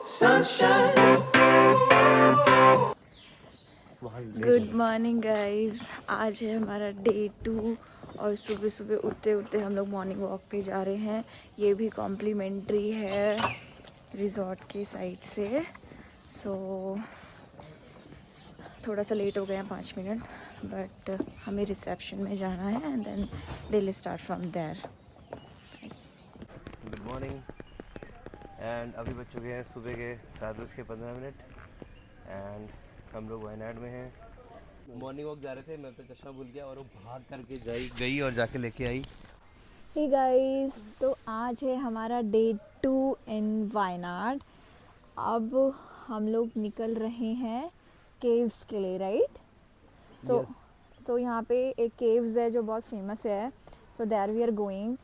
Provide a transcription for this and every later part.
sunshine. Good morning guys, आज है हमारा डे 2 और सुबह सुबह उठते उठते हम लोग मॉर्निंग वॉक पे जा रहे हैं। ये भी कॉम्प्लीमेंट्री है रिजॉर्ट की साइड से। सो थोड़ा सा लेट हो गए हैं 5 मिनट, बट हमें रिसेप्शन में जाना है and then day will start from there. Good morning and अभी बज चुके हैं सुबह के 7:15 एंड हम लोग वायनाड में हैं। मॉर्निंग वॉक जा रहे थे, मैं तो चश्मा भूल गया और वो भाग करके गई और जाके लेके आई। हे गाइस, तो आज है हमारा डे 2 इन वायनाड। अब हम लोग निकल रहे हैं केव्स के लिए, राइट? तो यहाँ पे एक केव्स है जो बहुत फेमस है, so there we are going.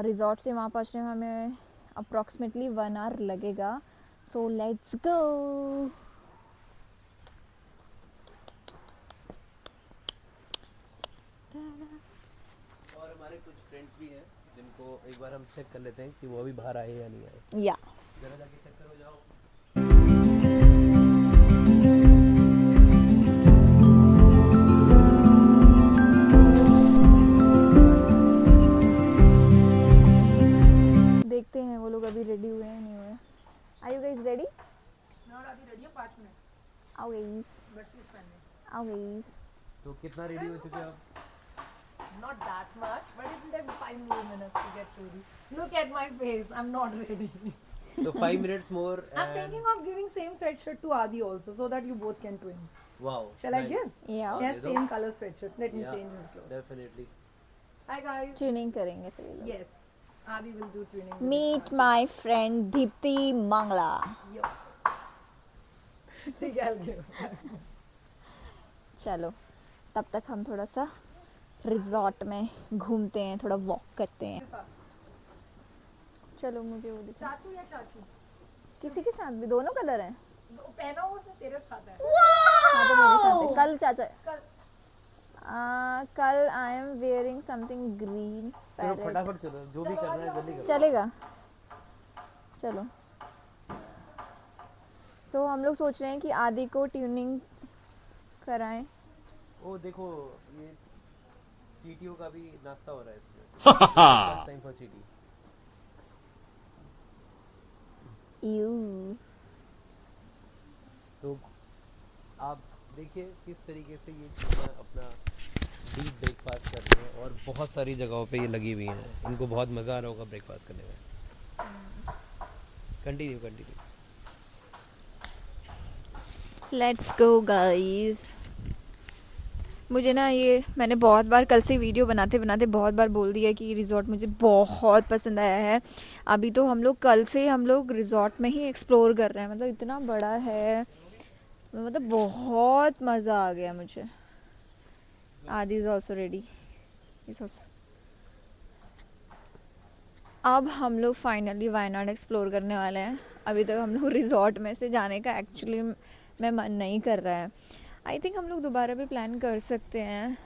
Resort से वहाँ पहुँचने में हमें अप्रॉक्सीमेटली 1 आवर लगेगा। So let's go. और हमारे कुछ फ्रेंड्स भी हैं जिनको एक बार हम चेक कर लेते हैं कि वो अभी बाहर आए या नहीं आए। या जरा जाके चेक करो, जाओ। देखते हैं वो लोग अभी रेडी हुए हैं नहीं हुए। Are you guys ready? आओ गाइस। तो कितना रेडी हो चुके आप? Not that much, but it will take 5 more minutes to get ready. Look at my face, I'm not ready. तो 5 minutes more. I'm thinking of giving same sweatshirt to Adi also, so that you both can twin. Wow, Shall I give? या Yes, same color sweatshirt. Let me change his clothes. Definitely. Hi guys. Tuning करेंगे फिर ये लोग। Yes, Adi will do twinning. with meet his my friend Deepti Mangala. partner. Yo. ठीक है, I'll give. चलो तब तक हम थोड़ा सा रिजॉर्ट में घूमते हैं, थोड़ा वॉक करते हैं। चलो मुझे वो दिखा। चाचू या चाची? किसी के साथ भी दोनों कलर हैं। पहना हो उसने तेरे साथ है. हाँ तो मेरे साथ है। कल चाचा कल कल I am wearing something green. चलो फटाफट चलो, जो भी करना है जल्दी करो। चलेगा, चलो। सो हम लोग सोच रहे हैं कि आदि को ट्यूनिंग कराएं। ओ देखो, ये चीटियों का भी नाश्ता हो रहा है इसमें। फर्स्ट टाइम फॉर चीटी। यू तो आप देखिए किस तरीके से ये चीज़ें अपना डीप ब्रेकफास्ट कर रही हैं और बहुत सारी जगहों पे ये लगी हुई हैं। इनको बहुत मज़ा आ रहा होगा ब्रेकफास्ट करने में। कंटिन्यू। Let's go guys. मुझे ना ये मैंने बहुत बार कल से वीडियो बनाते बनाते बहुत बार बोल दिया कि ये रिज़ॉर्ट मुझे बहुत पसंद आया है। अभी तो कल से हम लोग रिज़ॉर्ट में ही एक्सप्लोर कर रहे हैं। मतलब इतना बड़ा है, मतलब बहुत मज़ा आ गया मुझे। आदि इज़ ऑल्सो रेडी। अब हम लोग फाइनली वायनाड एक्सप्लोर करने वाले हैं। अभी तक हम लोग रिज़ॉर्ट में से जाने का एक्चुअली में मन नहीं कर रहा है। आई थिंक हम लोग दोबारा भी प्लान कर सकते हैं,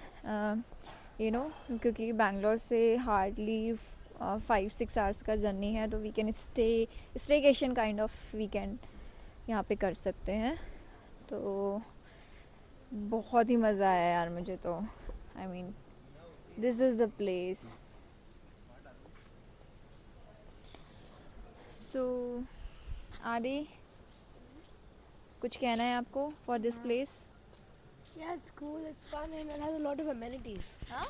यू नो, क्योंकि बैंगलोर से हार्डली 5-6 आवर्स का जर्नी है, तो we can staycation kind of weekend यहाँ पे कर सकते हैं। तो बहुत ही मज़ा आया यार मुझे तो। I mean this is the place. So Aadi, कुछ कहना है आपको for this place? Yeah, it's cool, it's fun, and it has a lot of amenities. Huh?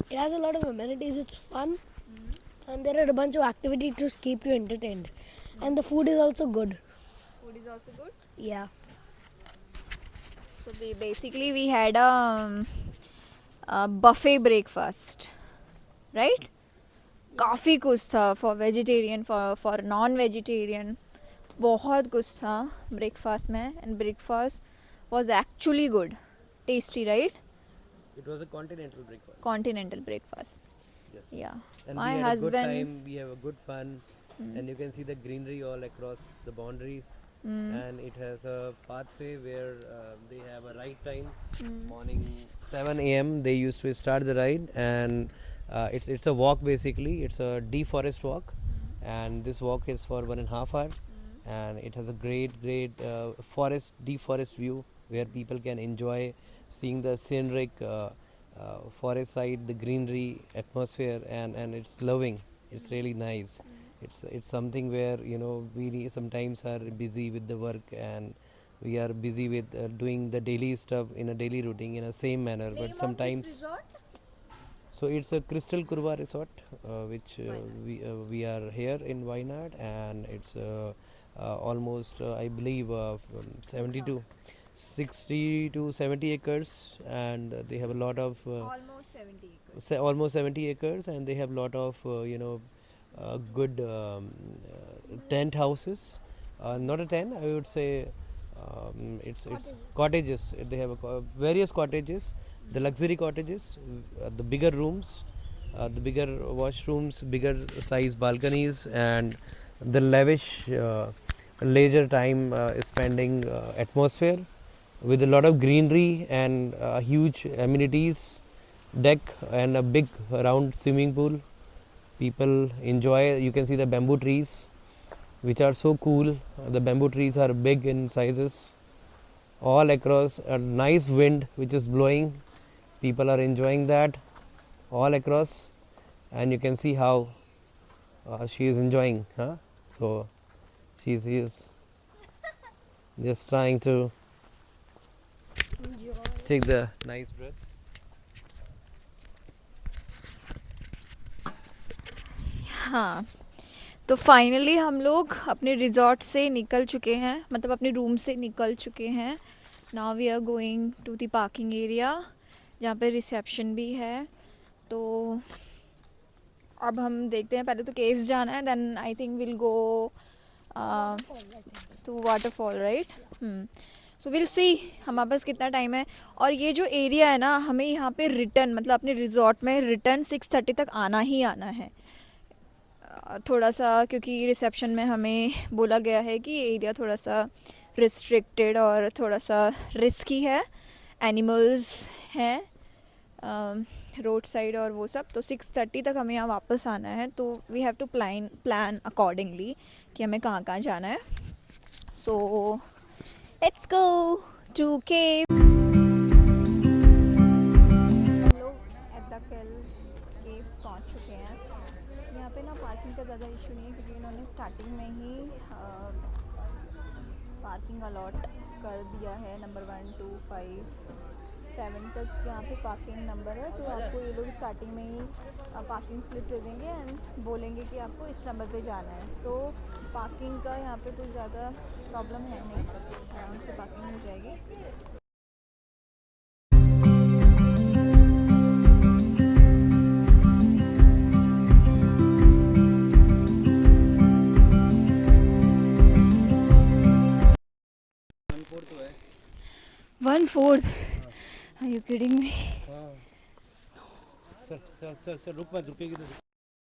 It has a lot of amenities, it's fun, and there are a bunch of activities to keep you entertained. And the food is also good. Food is also good. Yeah. So basically we had a buffet breakfast, right? काफ़ी कुछ था for vegetarian, for non vegetarian, बहुत कुछ था breakfast में। And breakfast was actually good, tasty, right? It was a continental breakfast. Continental breakfast. Yes. Yeah. And My we had a good husband. time. We have a good fun, and you can see the greenery all across the boundaries. And it has a pathway where they have a ride time. Morning 7 a.m. they used to start the ride, and it's a walk basically. It's a deforest walk, and this walk is for 1.5 hours. and it has a great forest, deep forest view where people can enjoy seeing the scenic forest side, the greenery atmosphere, and it's loving. It's really nice. It's something where we sometimes are busy with the work, and we are busy with doing the daily stuff in a daily routine in a same manner, but sometimes. So it's a Crystal Kurva resort, which we are here in Wayanad, and it's almost I believe from 60 to 70 acres, and they have a lot of almost 70 acres. almost 70 acres, and they have a lot of good tent houses. Not a tent, I would say. It's cottages. They have various cottages, the luxury cottages, the bigger rooms, the bigger washrooms, bigger size balconies, and the lavish leisure time spending atmosphere with a lot of greenery and huge amenities, deck and a big round swimming pool. People enjoy. You can see the bamboo trees, which are so cool. The bamboo trees are big in sizes. All across, a nice wind which is blowing. People are enjoying that all across, and you can see how she is enjoying. So she is just trying to take the nice breath. हाँ, तो finally हम लोग अपने resort से निकल चुके हैं, मतलब अपने रूम से निकल चुके हैं. Now we are going to the parking area जहाँ पे रिसेप्शन भी है. तो अब हम देखते हैं, पहले तो केव्स जाना है, then I think will go to waterfall, right. So will see हमारे पास कितना टाइम है. और ये जो एरिया है ना, हमें यहाँ पे रिटर्न, मतलब अपने रिजॉर्ट में रिटर्न 6:30 तक आना ही आना है. थोड़ा सा क्योंकि रिसेप्शन में हमें बोला गया है कि ये एरिया थोड़ा सा रिस्ट्रिक्टेड और थोड़ा सा रिस्की है, एनिमल्स हैं रोड साइड और वो सब. तो 6:30 तक हमें यहाँ वापस आना है, तो we have to plan accordingly कि हमें कहाँ कहाँ जाना है. So let's go to cave. हम लोग एट द केव्स पहुँच चुके हैं. यहाँ पे ना पार्किंग का ज़्यादा इशू नहीं है, क्योंकि इन्होंने स्टार्टिंग में ही पार्किंग अलॉट कर दिया है. नंबर 1, 2, 5, 7 तक यहाँ पे पार्किंग नंबर है. तो आपको ये लोग स्टार्टिंग में ही पार्किंग स्लिप दे देंगे एंड बोलेंगे कि आपको इस नंबर पे जाना है. तो पार्किंग का यहाँ पे कुछ ज़्यादा प्रॉब्लम है नहीं, आराम से पार्किंग हो जाएगी. One-fourth? Are you kidding me? चल रुक मत, रुकेगी तो.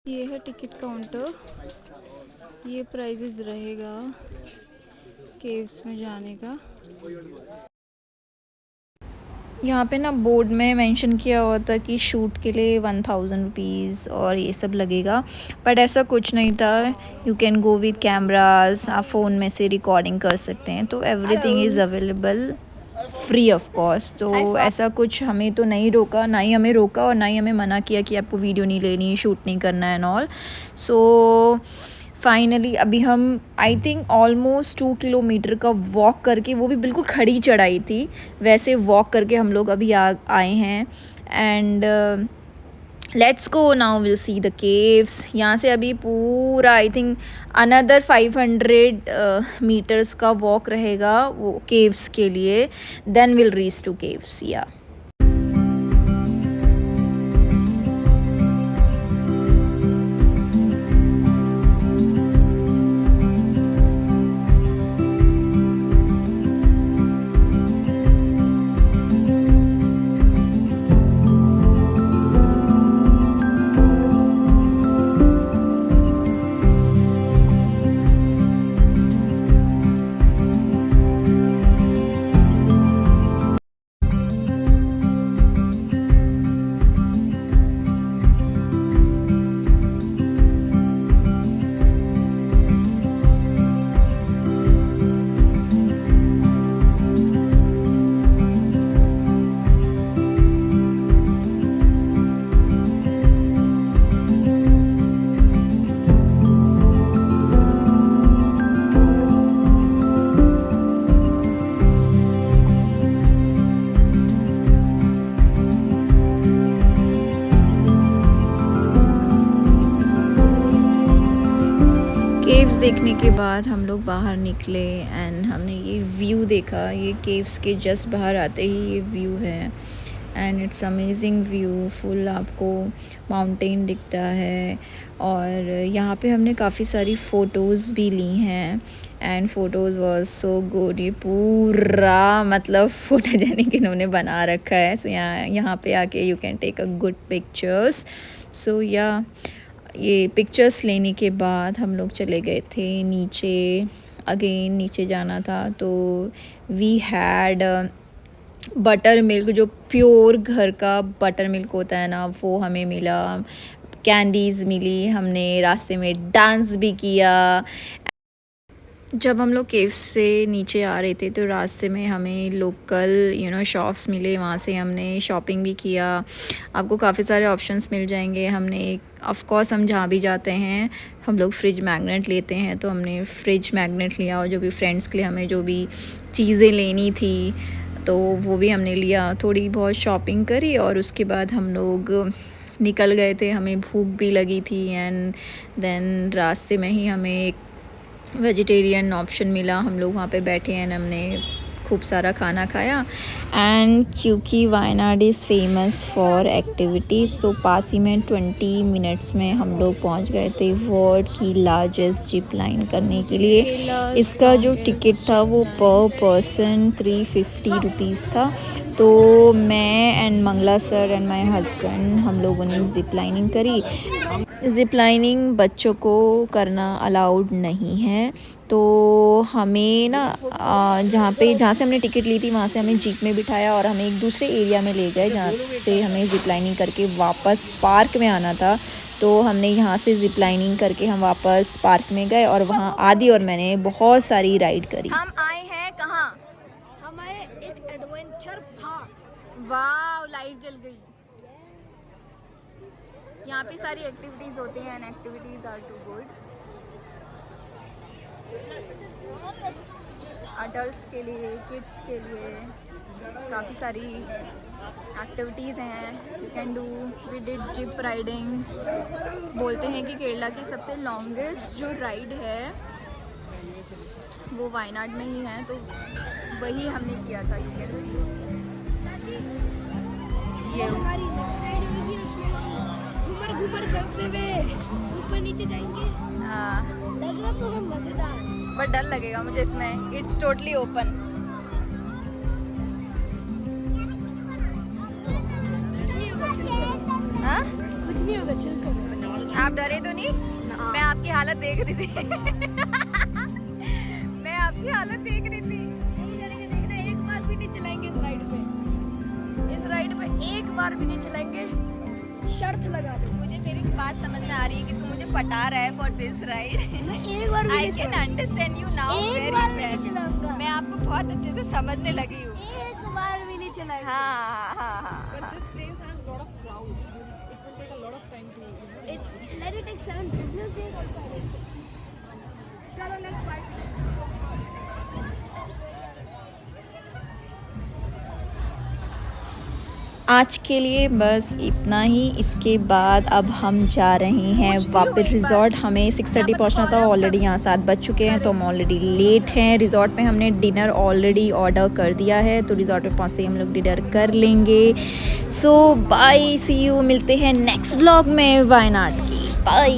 ये है टिकट काउंटर. ये प्राइजेस रहेगा केव्स में जाने का. यहाँ पे ना बोर्ड में मेंशन किया हुआ था कि शूट के लिए 1000 रुपीज़ और ये सब लगेगा, बट ऐसा कुछ नहीं था. You can go with cameras, आप फ़ोन में से रिकॉर्डिंग कर सकते हैं. तो everything is available free of cost. तो ऐसा कुछ हमें तो नहीं रोका, ना ही हमें रोका और ना ही हमें मना किया कि आपको वीडियो नहीं लेनी, शूट नहीं करना है एंड ऑल. सो फाइनली अभी हम आई थिंक ऑलमोस्ट 2 किलोमीटर का वॉक करके, वो भी बिल्कुल खड़ी चढ़ाई थी, वैसे वॉक करके हम लोग अभी आए हैं. And let's go now, will see the caves. यहाँ से अभी पूरा आई थिंक अनदर 500 मीटर्स का वॉक रहेगा वो केव्स के लिए. Then will reach to caves. या केव्स देखने के बाद हम लोग बाहर निकले एंड हमने ये व्यू देखा। ये केव्स के जस्ट बाहर आते ही ये व्यू है and it's amazing view. Full आपको माउंटेन दिखता है और यहाँ पे हमने काफ़ी सारी फ़ोटोज़ भी ली हैं and photos was so good. ये पूरा मतलब फोटोजेनिक इन्होंने बना रखा है। सो यहाँ पे आके you can take a good pictures. So या ये पिक्चर्स लेने के बाद हम लोग चले गए थे नीचे। अगेन नीचे जाना था तो वी हैड बटर मिल्क, जो प्योर घर का बटर मिल्क होता है ना, वो हमें मिला। कैंडीज़ मिली, हमने रास्ते में डांस भी किया। जब हम लोग केव से नीचे आ रहे थे तो रास्ते में हमें लोकल शॉप्स मिले, वहाँ से हमने शॉपिंग भी किया। आपको काफ़ी सारे ऑप्शंस मिल जाएंगे। हमने ऑफ कोर्स हम जहाँ भी जाते हैं हम लोग फ्रिज मैग्नेट लेते हैं, तो हमने फ्रिज मैग्नेट लिया और जो भी फ्रेंड्स के लिए हमें जो भी चीज़ें लेनी थी तो वो भी हमने लिया। थोड़ी बहुत शॉपिंग करी और उसके बाद हम लोग निकल गए थे। हमें भूख भी लगी थी एंड देन रास्ते में ही हमें एक वेजिटेरियन ऑप्शन मिला। हम लोग वहाँ पे बैठे हैं, हमने खूब सारा खाना खाया। एंड क्योंकि Wayanad is famous for activities तो पास ही में 20 मिनट्स में हम लोग पहुँच गए थे वर्ल्ड की लार्जेस्ट जिप लाइन करने के लिए। इसका जो टिकट था वो पर पर्सन 350 रुपीज़ था। तो मैं and Mangala sir and my husband हम लोगों ने ज़िप लाइनिंग करी। ज़िप लाइनिंग बच्चों को करना अलाउड नहीं है, तो हमें ना जहाँ से हमने टिकट ली थी वहाँ से हमें जीप में बिठाया और हमें एक दूसरे एरिया में ले गए जहाँ से हमें ज़िप लाइनिंग करके वापस पार्क में आना था। तो हमने यहाँ से ज़िप लाइनिंग करके हम वापस पार्क में गए और वहाँ आदि और मैंने बहुत सारी राइड करी। हम आए हैं कहाँ? हमारे एक एडवेंचर पार्क। वाह, लाइट जल गई। यहाँ पे सारी एक्टिविटीज़ होती हैं and activities are too good. Adults के लिए, किड्स के लिए काफ़ी सारी एक्टिविटीज़ हैं you can do. We did zip riding. बोलते हैं कि केरला की सबसे लॉन्गेस्ट जो राइड है वो वायनाड में ही है, तो वही हमने किया था। यू कैन सी ये घूमर करते हुए ऊपर नीचे जाएंगे। लग रहा तो मजेदार, बट डर लगेगा मुझे इसमें। It's totally open. हाँ, कुछ नहीं होगा, चिल करो। आप डरे तो नहीं? मैं आपकी हालत देख रही थी। मैं आपकी हालत देख रही थी। देखना, एक बार भी नहीं चलाएंगे इस राइड पे। इस राइड पे एक बार भी नहीं चलाएंगे। शर्त लगा दो। मुझे तेरी बात समझ में आ रही है कि तू मुझे पटा रहा है फॉर दिस राइड। मैं एक बार भी आई नहीं कैन अंडरस्टैंड यू नाउ एक वेरी बार भी नहीं वेल। चलाऊंगा। मैं आपको बहुत अच्छे से समझने लगी हूँ। एक बार भी नहीं चलाएंगे। हाँ हाँ हाँ। Let it take 7 business days also. चलो let's try. आज के लिए बस इतना ही। इसके बाद अब हम जा रहे हैं वापस रिज़ॉर्ट। हमें 6:30 पहुंचना था, ऑलरेडी यहाँ 7 बज चुके हैं तो हम ऑलरेडी लेट हैं। रिज़ॉर्ट में हमने डिनर ऑलरेडी ऑर्डर कर दिया है, तो रिज़ॉर्ट में पहुँचते ही हम लोग डिनर कर लेंगे। सो बाय, सी यू। मिलते हैं नेक्स्ट व्लॉग में वायनाड की। बाय।